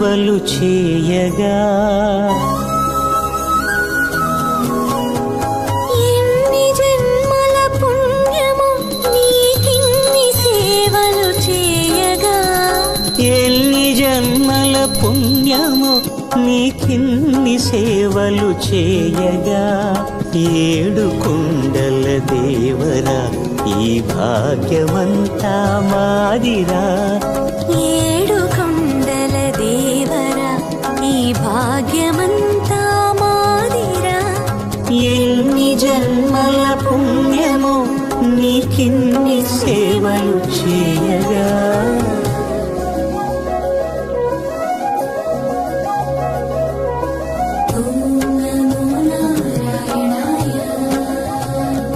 సేవలు చేయగా ఎన్ని జన్మల పుణ్యము నీకిన్ని సేవలు చేయగా ఎన్ని జన్మల పుణ్యము నీకిన్ని సేవలు చేయగా ఏడు కొండల దేవరా ఈ భాగ్యమంతా మాదిరా ఏడు కొండల దేవరా ఈ భాగ్యమంతా మాదిరా ఎన్ని జన్మల పుణ్యము నీకిన్ని సేవలు చేయగా